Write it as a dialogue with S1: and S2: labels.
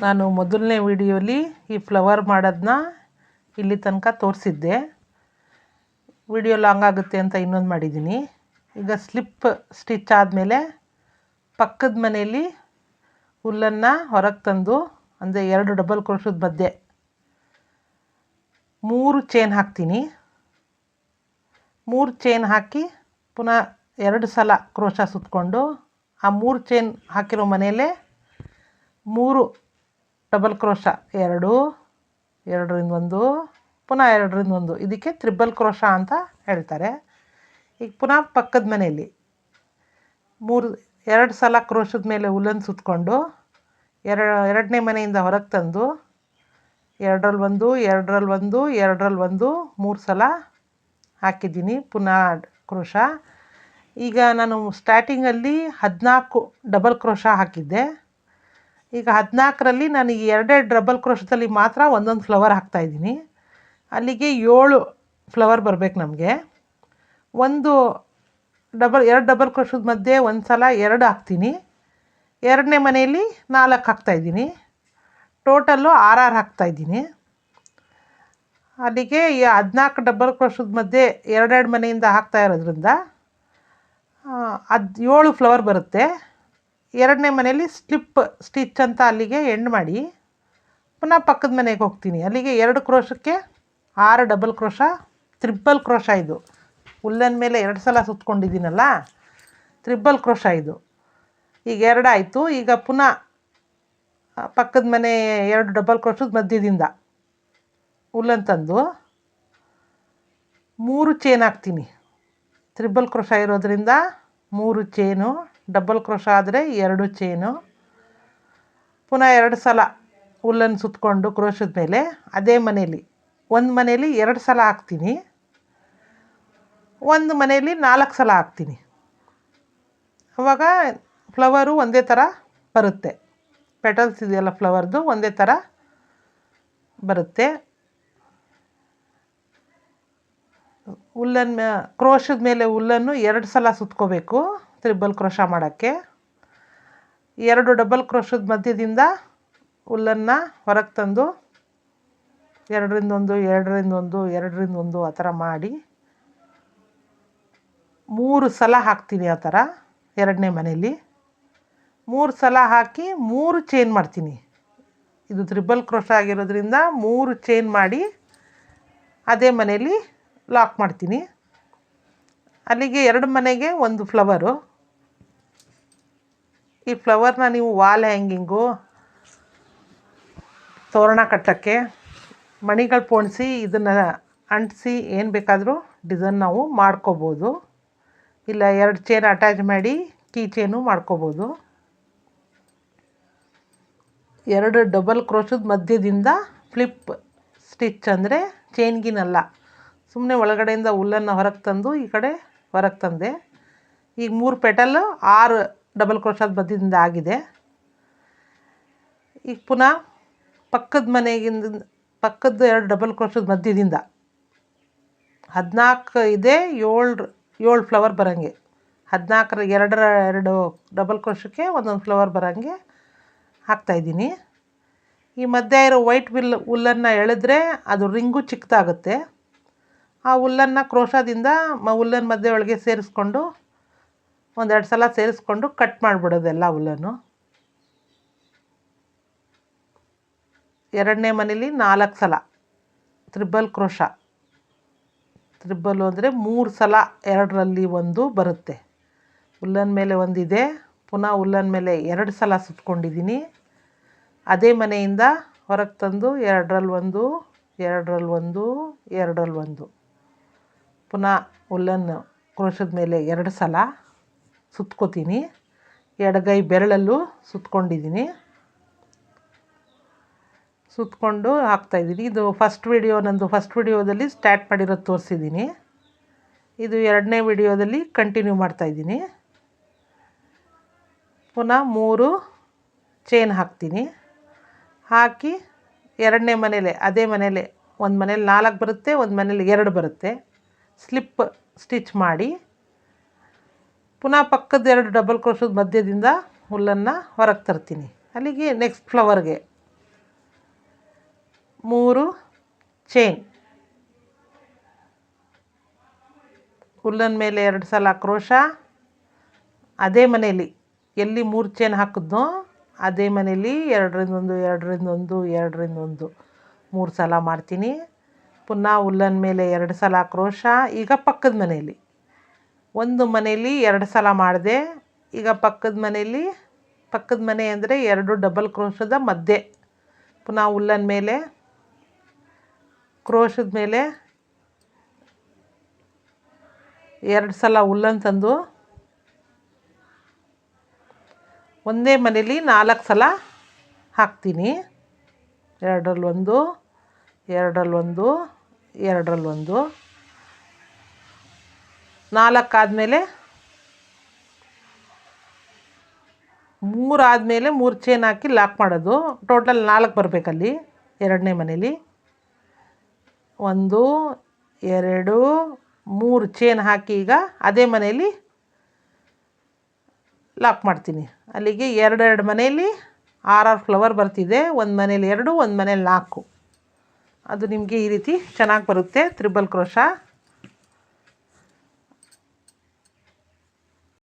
S1: ನಾನು ಮೊದಲನೇ ವಿಡಿಯೋಲಿ ಈ ಫ್ಲವರ್ ಮಾಡೋದನ್ನ ಇಲ್ಲಿ ತನಕ ತೋರಿಸಿದ್ದೆ. ವಿಡಿಯೋ ಲಾಂಗ್ ಆಗುತ್ತೆ ಅಂತ ಇನ್ನೊಂದು ಮಾಡಿದ್ದೀನಿ. ಈಗ ಸ್ಲಿಪ್ ಸ್ಟಿಚ್ ಆದಮೇಲೆ ಪಕ್ಕದ ಮನೆಯಲ್ಲಿ ಹುಲ್ಲನ್ನು ಹೊರಗೆ ತಂದು, ಅಂದರೆ 2 ಡಬಲ್ ಕ್ರೋಶದ ಮಧ್ಯೆ 3 ಚೈನ್ ಹಾಕ್ತೀನಿ. 3 ಚೈನ್ ಹಾಕಿ ಪುನಃ 2 ಸಲ ಕ್ರೋಶ ಸುತ್ತಕೊಂಡು ಆ 3 ಚೈನ್ ಹಾಕಿರೋ ಮನೆಯಲ್ಲೇ 3 ಡಬಲ್ ಕ್ರೋಶ, 2, 2ರಿಂದ 1, ಪುನಃ 2ರಿಂದ 1, ಇದಕ್ಕೆ ತ್ರಿಬಲ್ ಕ್ರೋಶ ಅಂತ ಹೇಳ್ತಾರೆ. ಈಗ ಪುನಃ ಪಕ್ಕದ ಮನೆಯಲ್ಲಿ 2 ಸಲ ಕ್ರೋಶದ ಮೇಲೆ ಹುಲ್ಲನ್ನು ಸುತ್ತಕೊಂಡು ಎರಡನೇ ಮನೆಯಿಂದ ಹೊರಗೆ ತಂದು 2ರಲ್ಲಿ 1, 2ರಲ್ಲಿ 1, 2ರಲ್ಲಿ 1, 3 ಸಲ ಹಾಕಿದ್ದೀನಿ ಪುನಃ ಕ್ರೋಶ. ಈಗ ನಾನು ಸ್ಟಾರ್ಟಿಂಗಲ್ಲಿ 14 ಡಬಲ್ ಕ್ರೋಶ ಹಾಕಿದ್ದೆ. ಈಗ 14ರಲ್ಲಿ ನಾನು ಈ 2 ಡಬಲ್ ಕ್ರೋಶದಲ್ಲಿ ಮಾತ್ರ ಒಂದೊಂದು ಫ್ಲವರ್ ಹಾಕ್ತಾಯಿದ್ದೀನಿ. ಅಲ್ಲಿಗೆ 7 ಫ್ಲವರ್ ಬರಬೇಕು ನಮಗೆ. 2 ಡಬಲ್ ಕ್ರೋಶದ ಮಧ್ಯೆ ಒಂದು ಸಲ 2 ಹಾಕ್ತೀನಿ. ಎರಡನೇ ಮನೆಯಲ್ಲಿ 4 ಹಾಕ್ತಾಯಿದ್ದೀನಿ. ಟೋಟಲ್ಲು 6 ಹಾಕ್ತಾಯಿದ್ದೀನಿ. ಅಲ್ಲಿಗೆ ಈ 14 ಡಬಲ್ ಕ್ರೋಶದ ಮಧ್ಯೆ 2 ಮನೆಯಿಂದ ಹಾಕ್ತಾ ಇರೋದ್ರಿಂದ 7 ಫ್ಲವರ್ ಬರುತ್ತೆ. ಎರಡನೇ ಮನೆಯಲ್ಲಿ ಸ್ಲಿಪ್ ಸ್ಟಿಚ್ ಅಂತ ಅಲ್ಲಿಗೆ ಎಂಡ್ ಮಾಡಿ ಪುನಃ ಪಕ್ಕದ ಮನೆಗೆ ಹೋಗ್ತೀನಿ. ಅಲ್ಲಿಗೆ 2 ಕ್ರೋಶಕ್ಕೆ 6 ಡಬಲ್ ಕ್ರೋಶ, ತ್ರಿಬಲ್ ಕ್ರೋಶ. ಇದು ಹುಲ್ಲನ ಮೇಲೆ 2 ಸಲ ಸುತ್ತಕೊಂಡಿದ್ದೀನಲ್ಲ, ತ್ರಿಬಲ್ ಕ್ರೋಶ ಇದು. ಈಗ 2 ಆಯಿತು. ಈಗ ಪುನಃ ಪಕ್ಕದ ಮನೆ 2 ಡಬಲ್ ಕ್ರೋಶದ ಮಧ್ಯದಿಂದ ಹುಲ್ಲನ್ನು ತಂದು 3 ಚೈನ್ ಹಾಕ್ತೀನಿ. ತ್ರಿಬಲ್ ಕ್ರೋಶ ಇರೋದ್ರಿಂದ 3 ಚೈನು, ಡಬಲ್ ಕ್ರೋಶ ಆದರೆ 2 ಚೈನು. ಪುನಃ 2 ಸಲ ಹುಲ್ಲನ್ನು ಸುತ್ತಕೊಂಡು ಕ್ರೋಶದ ಮೇಲೆ ಅದೇ ಮನೆಯಲ್ಲಿ ಒಂದು ಮನೆಯಲ್ಲಿ 2 ಸಲ ಹಾಕ್ತೀನಿ, ಒಂದು ಮನೆಯಲ್ಲಿ 4 ಸಲ ಹಾಕ್ತೀನಿ. ಆವಾಗ ಫ್ಲವರು ಒಂದೇ ಥರ ಬರುತ್ತೆ. ಪೆಟಲ್ಸ್ ಇದೆಯಲ್ಲ ಫ್ಲವರ್ದು ಒಂದೇ ಥರ ಬರುತ್ತೆ. ಕ್ರೋಶದ ಮೇಲೆ ಹುಲ್ಲನ್ನು 2 ಸಲ ಸುತ್ಕೋಬೇಕು ತ್ರಿಬಲ್ ಕ್ರೋಶ ಮಾಡೋಕ್ಕೆ. 2 ಡಬಲ್ ಕ್ರೋಶದ ಮಧ್ಯದಿಂದ ಹುಲ್ಲನ್ನು ಹೊರಗೆ ತಂದು 2ರಿಂದ 1, 2ರಿಂದ 1, 2ರಿಂದ 1 ಆ ಥರ ಮಾಡಿ 3 ಸಲ ಹಾಕ್ತೀನಿ. ಆ ಥರ ಎರಡನೇ ಮನೆಯಲ್ಲಿ 3 ಸಲ ಹಾಕಿ 3 ಚೈನ್ ಮಾಡ್ತೀನಿ. ಇದು ತ್ರಿಬಲ್ ಕ್ರೋಶ ಆಗಿರೋದ್ರಿಂದ 3 ಚೈನ್ ಮಾಡಿ ಅದೇ ಮನೆಯಲ್ಲಿ ಲಾಕ್ ಮಾಡ್ತೀನಿ. ಅಲ್ಲಿಗೆ 2 ಮನೆಗೆ 1 ಫ್ಲವರು. ಈ ಫ್ಲವರ್ನ ನೀವು ವಾಲ್ ಹ್ಯಾಂಗಿಂಗು, ತೋರಣ ಕಟ್ಟೋಕ್ಕೆ, ಮಣಿಗಳು ಪೋಣಿಸಿ ಇದನ್ನು ಅಂಟಿಸಿ ಏನು ಬೇಕಾದರೂ ಡಿಸೈನ್ ನಾವು ಮಾಡ್ಕೋಬೋದು. ಇಲ್ಲ 2 ಚೈನ್ ಅಟ್ಯಾಚ್ ಮಾಡಿ ಕೀ ಚೈನು ಮಾಡ್ಕೋಬೋದು. 2 ಡಬಲ್ ಕ್ರೋಶದ ಮಧ್ಯದಿಂದ ಫ್ಲಿಪ್ ಸ್ಟಿಚ್, ಅಂದರೆ ಚೈನ್ಗಿನಲ್ಲ, ಸುಮ್ಮನೆ ಒಳಗಡೆಯಿಂದ ಹುಲ್ಲನ್ನು ಹೊರಗೆ ತಂದು ಈ ಕಡೆ ಹೊರಗೆ ತಂದೆ. ಈಗ 3 ಪೆಟಲ್ಲು 6 ಡಬಲ್ ಕ್ರೋಶದ ಮಧ್ಯದಿಂದ ಆಗಿದೆ. ಈಗ ಪುನಃ ಪಕ್ಕದ 2 ಡಬಲ್ ಕ್ರೋಶದ ಮಧ್ಯದಿಂದ 14 ಇದೆ, 7 ಫ್ಲವರ್ ಬರೋಂಗೆ, 14ರ 2 ಡಬಲ್ ಕ್ರೋಶಕ್ಕೆ ಒಂದೊಂದು ಫ್ಲವರ್ ಬರೋಂಗೆ ಹಾಕ್ತಾಯಿದ್ದೀನಿ. ಈ ಮಧ್ಯೆ ಇರೋ ವೈಟ್ ಹುಲ್ಲನ್ನು ಎಳೆದ್ರೆ ಅದು ರಿಂಗು ಚಿಕ್ಕದಾಗುತ್ತೆ. ಆ ಹುಲ್ಲನ್ನು ಕ್ರೋಶದಿಂದ ಹುಲ್ಲನ ಮಧ್ಯೆ ಒಳಗೆ ಸೇರಿಸ್ಕೊಂಡು 1-2 ಸಲ ಸೇರಿಸ್ಕೊಂಡು ಕಟ್ ಮಾಡಿಬಿಡೋದೆಲ್ಲ ಹುಲ್ಲನ್ನು. ಎರಡನೇ ಮನೇಲಿ 4 ಸಲ ತ್ರಿಬಲ್ ಕ್ರೋಶ. ತ್ರಿಬಲ್ಲು ಅಂದರೆ 3 ಸಲ 2ರಲ್ಲಿ 1 ಬರುತ್ತೆ. ಹುಲ್ಲನ ಮೇಲೆ ಒಂದಿದೆ, ಪುನಃ ಹುಲ್ಲನ ಮೇಲೆ 2 ಸಲ ಸುತ್ತಕೊಂಡಿದ್ದೀನಿ. ಅದೇ ಮನೆಯಿಂದ ಹೊರಗೆ ತಂದು 2ರಲ್ಲಿ 1, 2ರಲ್ಲಿ 1, 2ರಲ್ಲಿ 1, ಪುನಃ ಹುಲ್ಲನ್ನು ಕ್ರೋಶದ ಮೇಲೆ 2 ಸಲ ಸುತ್ಕೋತೀನಿ. ಎಡಗೈ ಬೆರಳಲ್ಲೂ ಸುತ್ಕೊಂಡಿದ್ದೀನಿ. ಸುತ್ತಕೊಂಡು ಹಾಕ್ತಾಯಿದ್ದೀನಿ. ಇದು ನಂದು ಫಸ್ಟ್ ವಿಡಿಯೋದಲ್ಲಿ ಸ್ಟಾರ್ಟ್ ಮಾಡಿರೋದು ತೋರಿಸಿದ್ದೀನಿ. ಇದು 2ನೇ ವಿಡಿಯೋದಲ್ಲಿ ಕಂಟಿನ್ಯೂ ಮಾಡ್ತಾಯಿದ್ದೀನಿ. ಪುನಃ 3 ಚೈನ್ ಹಾಕ್ತೀನಿ. ಹಾಕಿ ಎರಡನೇ ಮನೇಲೆ ಅದೇ ಮನೇಲೆ ಒಂದು ಮನೇಲಿ 4 ಬರುತ್ತೆ, ಒಂದು ಮನೇಲಿ 2 ಬರುತ್ತೆ. ಸ್ಲಿಪ್ ಸ್ಟಿಚ್ ಮಾಡಿ ಪುನಃ ಪಕ್ಕದ 2 ಡಬಲ್ ಕ್ರೋಶದ ಮಧ್ಯದಿಂದ ಹುಲ್ಲನ್ನು ಹೊರಗೆ ತರ್ತೀನಿ. ಅಲ್ಲಿಗೆ ನೆಕ್ಸ್ಟ್ ಫ್ಲವರ್ಗೆ 3 ಚೈನ್, ಉಲ್ಲನ್ ಮೇಲೆ 2 ಸಲ ಕ್ರೋಶ, ಅದೇ ಮನೆಯಲ್ಲಿ ಎಲ್ಲಿ 3 ಚೈನ್ ಹಾಕಿದ್ನೋ ಅದೇ ಮನೆಯಲ್ಲಿ 2ರಿಂದ 1 2ರಿಂದ 1 2ರಿಂದ 1 3 ಸಲ ಮಾಡ್ತೀನಿ. ಪುನಃ ಉಲ್ಲನ್ ಮೇಲೆ 2 ಸಲ ಕ್ರೋಶ. ಈಗ ಪಕ್ಕದ ಮನೆಯಲ್ಲಿ ಒಂದು ಮನೆಯಲ್ಲಿ 2 ಸಲ ಮಾಡಿದೆ. ಈಗ ಪಕ್ಕದ ಮನೆ ಅಂದರೆ 2 ಡಬಲ್ ಕ್ರೋಶದ ಮಧ್ಯೆ ಪುನಃ ಉಲ್ಲನ್ ಮೇಲೆ ಕ್ರೋಶದ ಮೇಲೆ 2 ಸಲ ಉಲ್ಲನ್ ತಂದು ಒಂದೇ ಮನೆಯಲ್ಲಿ 4 ಸಲ ಹಾಕ್ತೀನಿ. 2ರಲ್ಲಿ 1, 2ರಲ್ಲಿ 1, 2ರಲ್ಲಿ 1, 4 ಆದಮೇಲೆ 3 ಆದಮೇಲೆ 3 ಚೈನ್ ಹಾಕಿ ಲಾಕ್ ಮಾಡೋದು. ಟೋಟಲ್ 4 ಬರಬೇಕಲ್ಲಿ ಎರಡನೇ ಮನೇಲಿ. 1 2 3 ಚೈನ್ ಹಾಕಿ ಈಗ ಅದೇ ಮನೆಯಲ್ಲಿ ಲಾಕ್ ಮಾಡ್ತೀನಿ. ಅಲ್ಲಿಗೆ 2 ಮನೆಯಲ್ಲಿ 6 ಫ್ಲವರ್ ಬರ್ತಿದೆ. ಒಂದು ಮನೇಲಿ 2, ಒಂದು ಮನೇಲಿ 4. ಅದು ನಿಮಗೆ ಈ ರೀತಿ ಚೆನ್ನಾಗಿ ಬರುತ್ತೆ ತ್ರಿಬಲ್ ಕ್ರೋಶ.